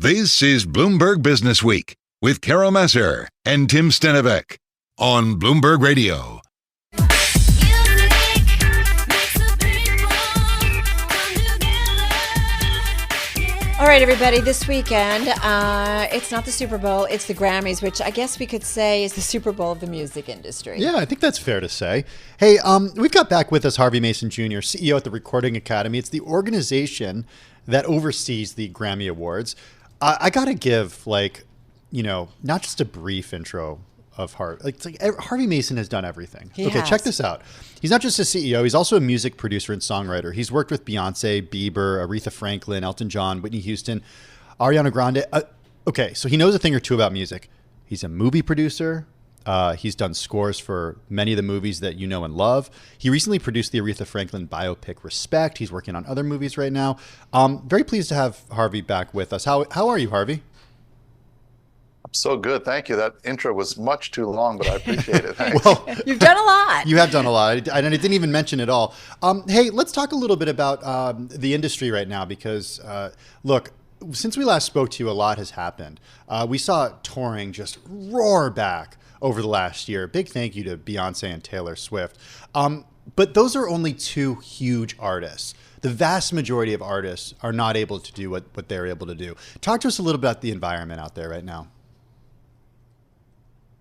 This is Bloomberg Businessweek with Carol Massar and Tim Stenovec on Bloomberg Radio. All right, everybody, this weekend, it's not the Super Bowl, it's the Grammys, which I guess we could say is the Super Bowl of the music industry. Yeah, I think that's fair to say. Hey, we've got back with us Harvey Mason Jr., CEO at the Recording Academy. It's the organization that oversees the Grammy Awards. I got to give, not just a brief intro of Harvey. Harvey Mason has done everything. Check this out. He's not just a CEO. He's also a music producer and songwriter. He's worked with Beyonce, Bieber, Aretha Franklin, Elton John, Whitney Houston, Ariana Grande. So he knows a thing or two about music. He's a movie producer. He's done scores for many of the movies that you know and love. He recently produced the Aretha Franklin biopic Respect. He's working on other movies right now. Very pleased to have Harvey back with us. How are you, Harvey? So good. Thank you. That intro was much too long, but I appreciate it. Thanks. Well, you've done a lot. You have done a lot. I didn't even mention it all. Hey, let's talk a little bit about the industry right now because, look, since we last spoke to you, a lot has happened. We saw touring just roar back over the last year. Big thank you to Beyonce and Taylor Swift. But those are only two huge artists. The vast majority of artists are not able to do what they're able to do. Talk to us a little about the environment out there right now.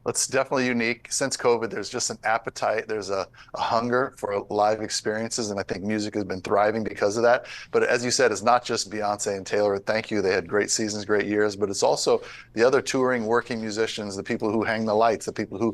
It's definitely unique. Since COVID, there's just an appetite. There's a hunger for live experiences, and I think music has been thriving because of that. But as you said, it's not just Beyonce and Taylor. Thank you. They had great seasons, great years. But it's also the other touring, working musicians, the people who hang the lights, the people who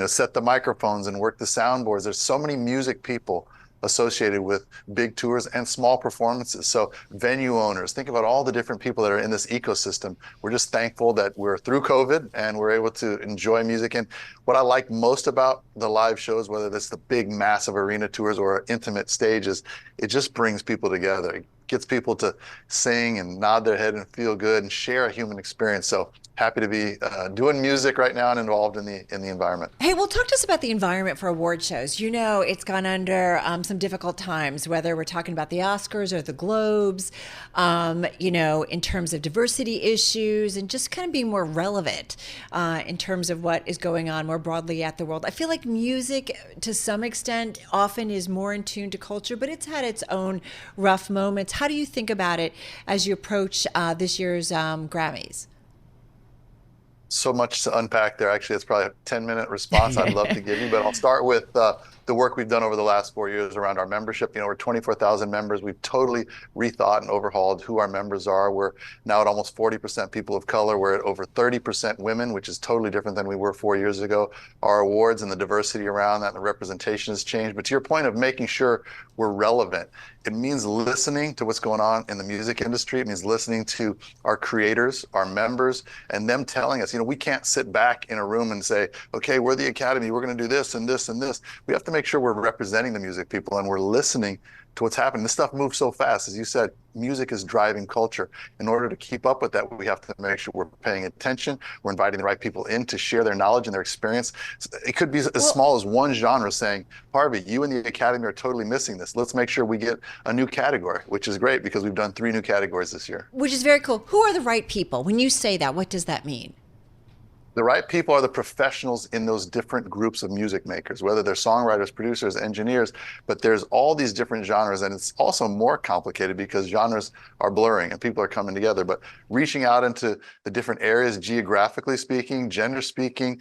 set the microphones and work the soundboards. There's so many music people associated with big tours and small performances. So venue owners, think about all the different people that are in this ecosystem. We're just thankful that we're through COVID and we're able to enjoy music. And what I like most about the live shows, whether that's the big massive arena tours or intimate stages, it just brings people together. It gets people to sing and nod their head and feel good and share a human experience. So happy to be doing music right now and involved in the environment. Hey, well, talk to us about the environment for award shows. It's gone under some difficult times, whether we're talking about the Oscars or the Globes, in terms of diversity issues and just kind of being more relevant in terms of what is going on more broadly at the world. I feel like music, to some extent, often is more in tune to culture, but it's had its own rough moments. How do you think about it as you approach this year's Grammys? So much to unpack there. Actually, it's probably a 10-minute response I'd love to give you, but I'll start with the work we've done over the last 4 years around our membership. We're 24,000 members. We've totally rethought and overhauled who our members are. We're now at almost 40% people of color. We're at over 30% women, which is totally different than we were 4 years ago. Our awards and the diversity around that and the representation has changed. But to your point of making sure we're relevant, it means listening to what's going on in the music industry. It means listening to our creators, our members, and them telling us, we can't sit back in a room and say, okay, we're the Academy, we're going to do this and this and this. We have to make sure we're representing the music people and we're listening to what's happening. This stuff moves so fast. As you said, music is driving culture. In order to keep up with that, we have to make sure we're paying attention. We're inviting the right people in to share their knowledge and their experience. It could be as small as one genre saying, Harvey, you and the Academy are totally missing this. Let's make sure we get a new category, which is great because we've done 3 new categories this year. Which is very cool. Who are the right people? When you say that, what does that mean? The right people are the professionals in those different groups of music makers, whether they're songwriters, producers, engineers, but there's all these different genres, and it's also more complicated because genres are blurring and people are coming together. But reaching out into the different areas, geographically speaking, gender speaking,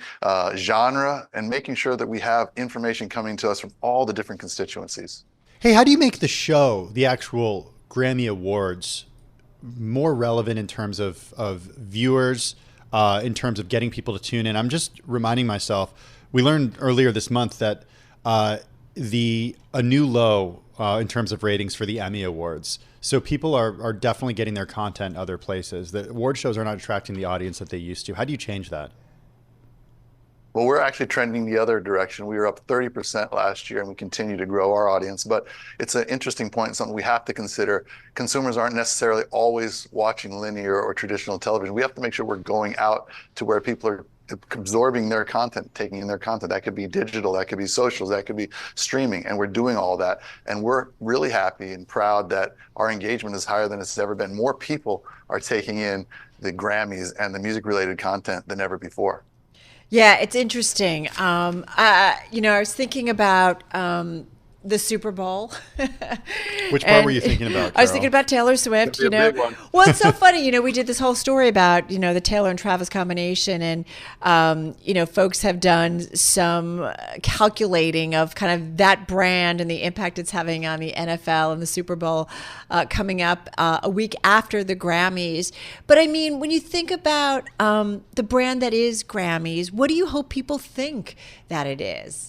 genre, and making sure that we have information coming to us from all the different constituencies. Hey, how do you make the show, the actual Grammy Awards, more relevant in terms of viewers, in terms of getting people to tune in? I'm just reminding myself, we learned earlier this month that a new low in terms of ratings for the Emmy Awards. So people are definitely getting their content other places. The award shows are not attracting the audience that they used to. How do you change that? Well, we're actually trending the other direction. We were up 30% last year and we continue to grow our audience. But it's an interesting point, something we have to consider. Consumers aren't necessarily always watching linear or traditional television. We have to make sure we're going out to where people are absorbing their content, taking in their content. That could be digital, that could be socials, that could be streaming, and we're doing all that. And we're really happy and proud that our engagement is higher than it's ever been. More people are taking in the Grammys and the music-related content than ever before. Yeah, it's interesting. I was thinking about the Super Bowl. Which part were you thinking about, Carol? I was thinking about Taylor Swift. That'd be a big one. Well, it's so funny. We did this whole story about the Taylor and Travis combination, and folks have done some calculating of kind of that brand and the impact it's having on the NFL and the Super Bowl coming up a week after the Grammys. But I mean, when you think about the brand that is Grammys, what do you hope people think that it is?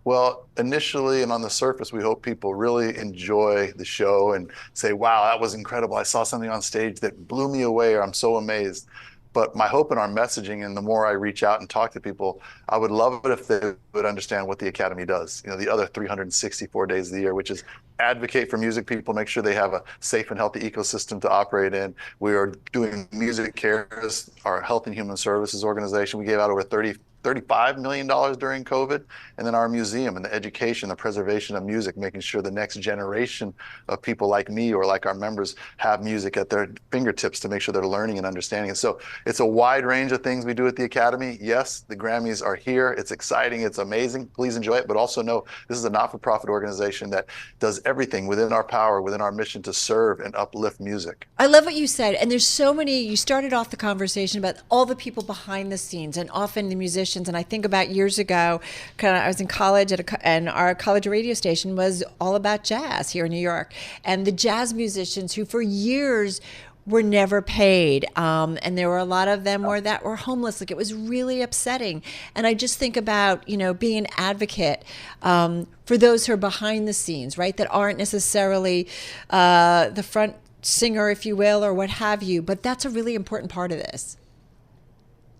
Well, initially and on the surface, we hope people really enjoy the show and say, wow, that was incredible. I saw something on stage that blew me away, or I'm so amazed. But my hope in our messaging, and the more I reach out and talk to people, I would love it if they would understand what the Academy does, the other 364 days of the year, which is advocate for music people, make sure they have a safe and healthy ecosystem to operate in. We are doing Music Cares, our health and human services organization. We gave out over $35 million during COVID, and then our museum and the education, the preservation of music, making sure the next generation of people like me or like our members have music at their fingertips to make sure they're learning and understanding it. So it's a wide range of things we do at the Academy. Yes, the Grammys are here. It's exciting. It's amazing. Please enjoy it. But also know this is a not-for-profit organization that does everything within our power, within our mission to serve and uplift music. I love what you said. And there's so many, you started off the conversation about all the people behind the scenes and often the musicians. And I think about years ago, I was in college and our college radio station was all about jazz here in New York. And the jazz musicians who for years were never paid. And there were a lot of them that were homeless. Like, it was really upsetting. And I just think about, being an advocate for those who are behind the scenes, right? That aren't necessarily the front singer, if you will, or what have you. But that's a really important part of this.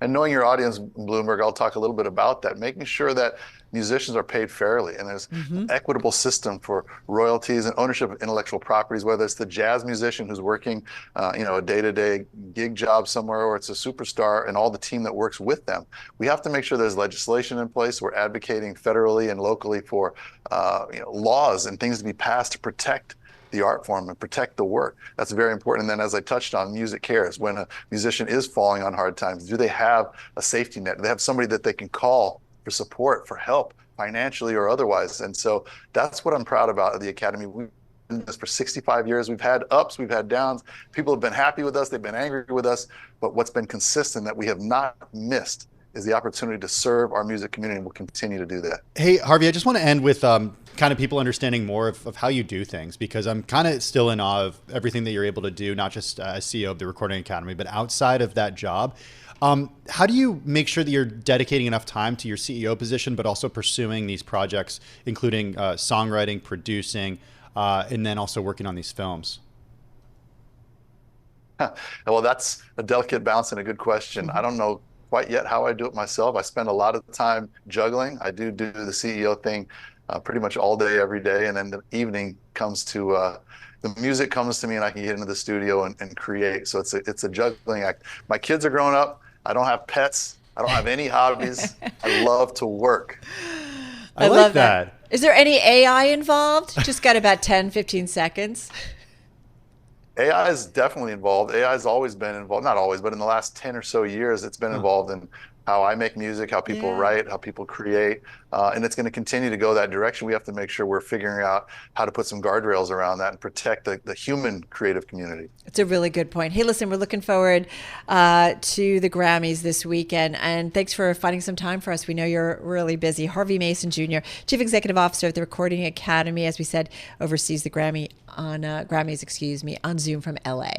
And knowing your audience, Bloomberg, I'll talk a little bit about that, making sure that musicians are paid fairly and there's an equitable system for royalties and ownership of intellectual properties, whether it's the jazz musician who's working a day-to-day gig job somewhere, or it's a superstar and all the team that works with them. We have to make sure there's legislation in place. We're advocating federally and locally for laws and things to be passed to protect the art form and protect the work. That's very important. And then, as I touched on, Music Cares. When a musician is falling on hard times, do they have a safety net? Do they have somebody that they can call for support, for help, financially or otherwise? And so that's what I'm proud about at the Academy. We've been doing this for 65 years. We've had ups, we've had downs. People have been happy with us, they've been angry with us. But what's been consistent that we have not missed is the opportunity to serve our music community, and we'll continue to do that. Hey, Harvey, I just want to end with kind of people understanding more of how you do things, because I'm kind of still in awe of everything that you're able to do, not just as CEO of the Recording Academy, but outside of that job. How do you make sure that you're dedicating enough time to your CEO position, but also pursuing these projects, including songwriting, producing, and then also working on these films? Well, that's a delicate balance and a good question. I don't know quite yet how I do it myself. I spend a lot of the time juggling. I do the CEO thing pretty much all day, every day. And then the evening comes to, the music comes to me and I can get into the studio and create. So it's a juggling act. My kids are growing up. I don't have pets. I don't have any hobbies. I love to work. I like that. Is there any AI involved? Just got about 10, 15 seconds. AI is definitely involved. AI has always been involved, not always, but in the last 10 or so years, it's been involved in how I make music, how people write, how people create, and it's going to continue to go that direction. We have to make sure we're figuring out how to put some guardrails around that and protect the human creative community. It's a really good point. Hey, listen, we're looking forward to the Grammys this weekend, and thanks for finding some time for us. We know you're really busy. Harvey Mason Jr., Chief Executive Officer of the Recording Academy, as we said, oversees the Grammys on Zoom from LA.